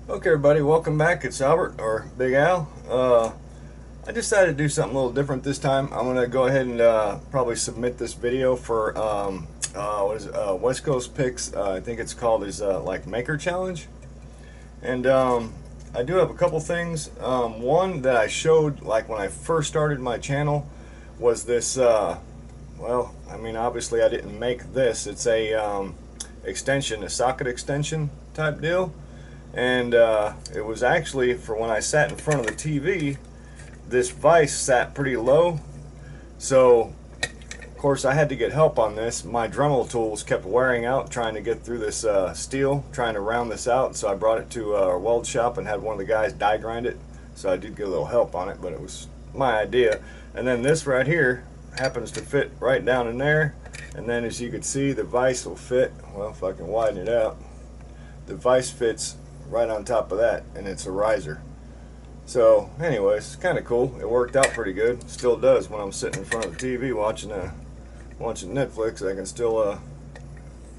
Okay, everybody, welcome back. It's Albert, or Big Al. I decided to do something a little different this time. I'm going to go ahead and probably submit this video for what is it? West Coast Picks. I think it's called his like Maker Challenge. And I do have a couple things. One that I showed like when I first started my channel was this. Well, I mean, obviously I didn't make this. It's a extension, a socket extension type deal. And it was actually for when I sat in front of the TV. This vise sat pretty low, so of course I had to get help on this. My Dremel tools kept wearing out trying to get through this steel, trying to round this out, so I brought it to our weld shop and had one of the guys die grind it. So I did get a little help on it, but it was my idea. And then this right here happens to fit right down in there, and then as you can see, the vise will fit, well, if I can widen it out, the vise fits right on top of that, and it's a riser. So anyways, it's kind of cool. It worked out pretty good. Still does when I'm sitting in front of the TV watching Netflix. I can still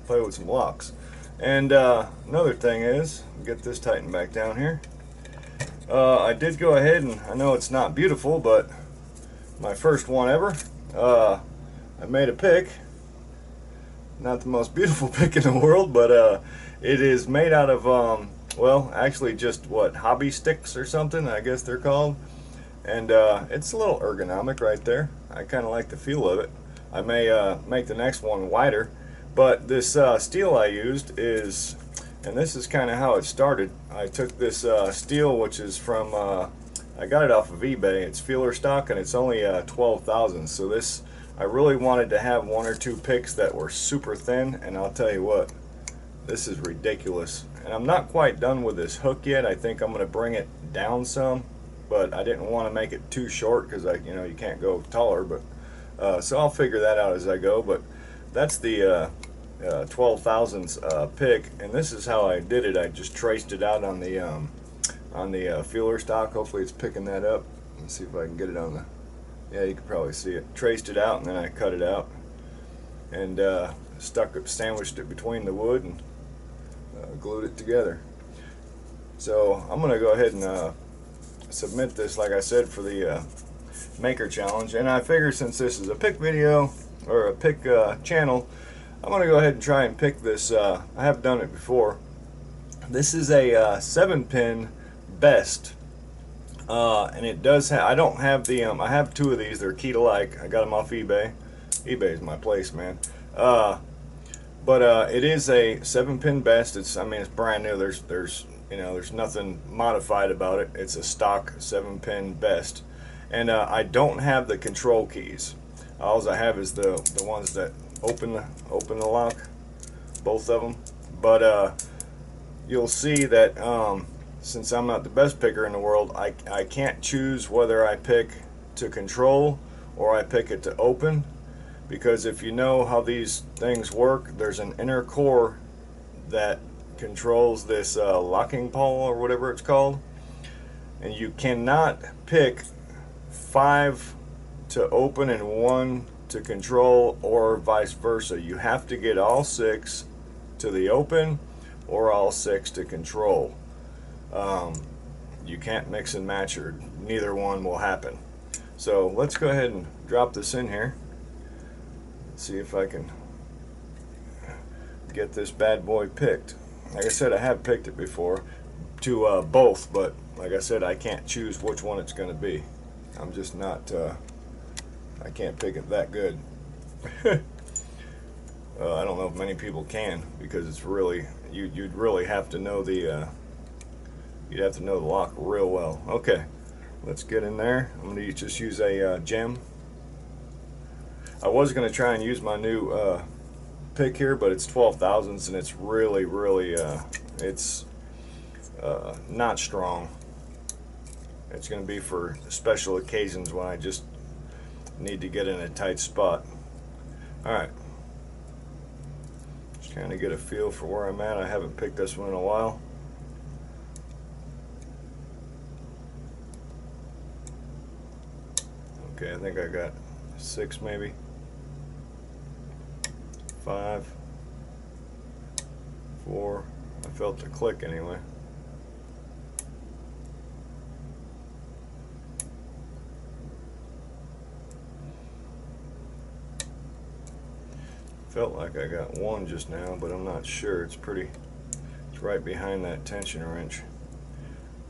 play with some locks. And another thing is, get this tightened back down here. I did go ahead, and I know it's not beautiful, but my first one ever. I made a pick. Not the most beautiful pick in the world, but it is made out of well, actually just what, hobby sticks or something, I guess they're called. And it's a little ergonomic right there. I kind of like the feel of it. I may make the next one wider, but this steel I used is, and this is kind of how it started. I took this steel, which is from I got it off of eBay. It's feeler stock, and it's only 12,000. So this, I really wanted to have one or two picks that were super thin, and I'll tell you what, this is ridiculous. And I'm not quite done with this hook yet. I think I'm going to bring it down some, but I didn't want to make it too short because you can't go taller. But so I'll figure that out as I go. But that's the 12,000s pick, and this is how I did it. I just traced it out on the feeler stock. Hopefully it's picking that up. Let's see if I can get it on the. Yeah, you can probably see it. Traced it out, and then I cut it out and sandwiched it between the wood and glued it together. So I'm gonna go ahead and submit this, like I said, for the Maker Challenge. And I figure since this is a pick video or a pick channel, I'm gonna go ahead and try and pick this. I have done it before. This is a 7-pin best, and it does have. I don't have the. I have two of these. They're key to like. I got them off eBay. eBay is my place, man. But it is a 7-pin best. It's, I mean, it's brand new. There's nothing modified about it. It's a stock 7-pin best, and I don't have the control keys. All I have is the ones that open the lock, both of them. But you'll see that since I'm not the best picker in the world, I can't choose whether I pick to control or I pick it to open. Because if you know how these things work, there's an inner core that controls this locking pawl or whatever it's called, and you cannot pick 5 to open and 1 to control, or vice versa. You have to get all 6 to the open or all 6 to control. You can't mix and match, or neither one will happen. So let's go ahead and drop this in here. See if I can get this bad boy picked. Like I said, I have picked it before to both, but like I said, I can't choose which one it's going to be. I'm just not, I can't pick it that good. I don't know if many people can, because it's really, you'd really have to know the, you'd have to know the lock real well. Okay, let's get in there. I'm going to just use a gem. I was going to try and use my new pick here, but it's 12,000s, and it's really, it's not strong. It's going to be for special occasions when I just need to get in a tight spot. Alright, just trying to get a feel for where I'm at. I haven't picked this one in a while. Okay, I think I got 6 maybe. 5, 4. I felt the click anyway. Felt like I got one just now, but I'm not sure. It's right behind that tension wrench.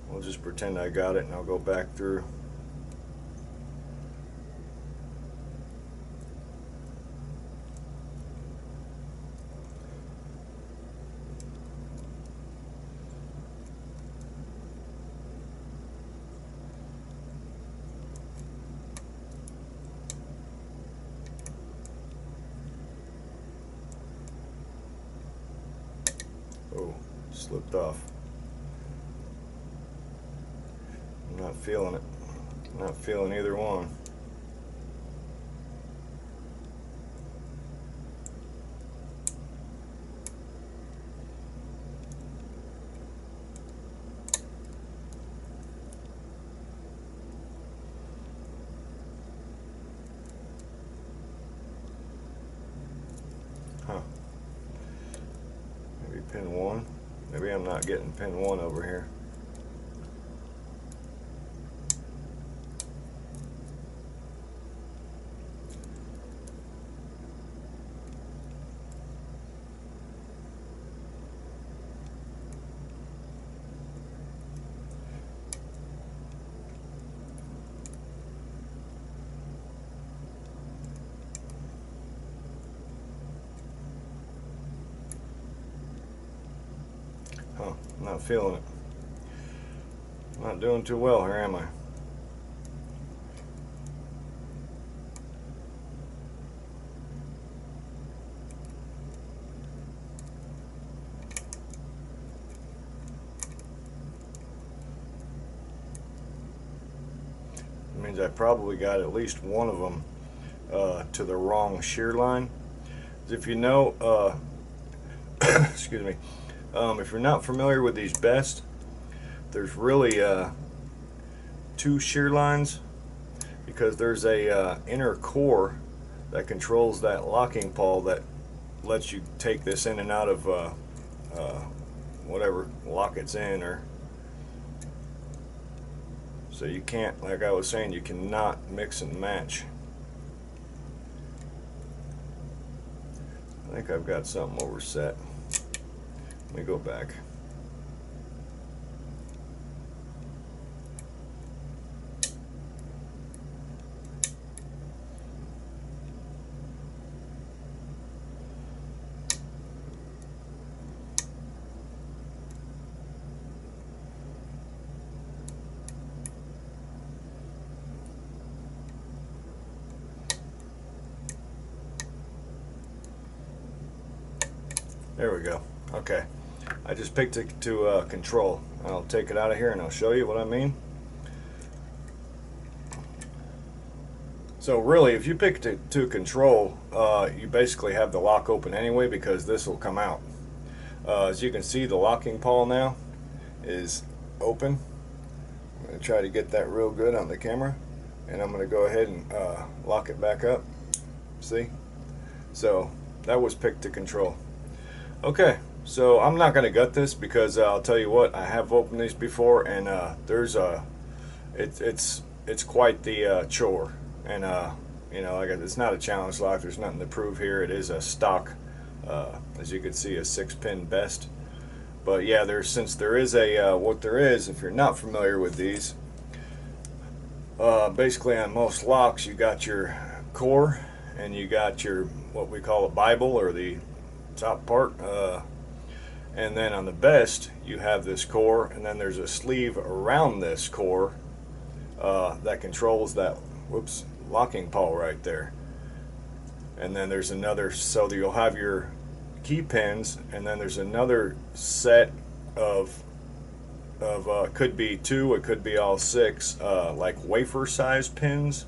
We'll just pretend I got it and I'll go back through. Oh, slipped off. I'm not feeling it. Not feeling either one. Huh. Maybe pin 1. Maybe I'm not getting pin 1 over here. Huh, I'm not feeling it. Not doing too well here, am I? It means I probably got at least one of them to the wrong shear line. If you know, excuse me, if you're not familiar with these best, there's really 2 shear lines, because there's a inner core that controls that locking pawl that lets you take this in and out of whatever lock it's in, or so you can't, like I was saying, you cannot mix and match. I think I've got something overset. Let me go back. There we go. Okay. I just picked it to control. I'll take it out of here and I'll show you what I mean. So really, if you pick it to control, you basically have the lock open anyway, because this will come out. As you can see, the locking pawl now is open. I'm going to try to get that real good on the camera, and I'm going to go ahead and lock it back up. See? So that was picked to control. Okay, so I'm not going to gut this, because I'll tell you what, I have opened these before, and there's it's quite the chore. And you know, like, it's not a challenge lock. There's nothing to prove here. It is a stock, as you can see, a 6-pin best. But yeah, since there is a what there is, if you're not familiar with these, basically on most locks, you got your core and you got your, what we call a Bible, or the top part, and then on the best you have this core, and then there's a sleeve around this core that controls that locking pawl right there. And then there's another, so you'll have your key pins, and then there's another set of could be 2, it could be all 6, like wafer size pins.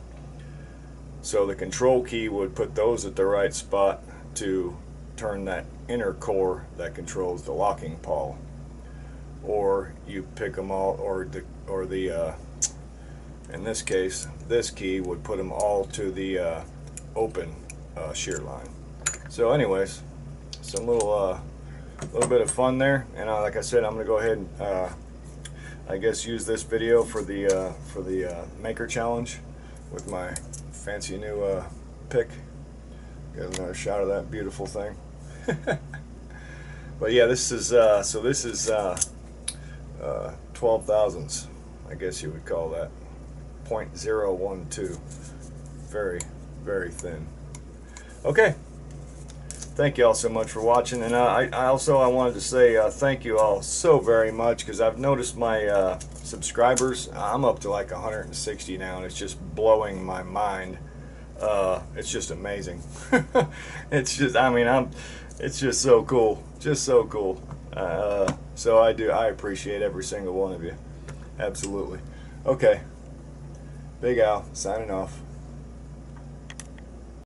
So the control key would put those at the right spot to turn that inner core that controls the locking pawl. Or you pick them all, or the in this case, this key would put them all to the open shear line. So anyways, some little bit of fun there, and like I said, I'm gonna go ahead and I guess use this video for the maker challenge with my fancy new pick. Get another shot of that beautiful thing. But yeah, this is so this is 12 thousandths, I guess you would call that. 0.012. Very, very thin. Okay. Thank you all so much for watching, and I wanted to say thank you all so very much, because I've noticed my subscribers, I'm up to like 160 now, and it's just blowing my mind. It's just amazing. It's just, I mean, it's just so cool, just so cool. So I appreciate every single one of you, absolutely. Okay, Big Al signing off.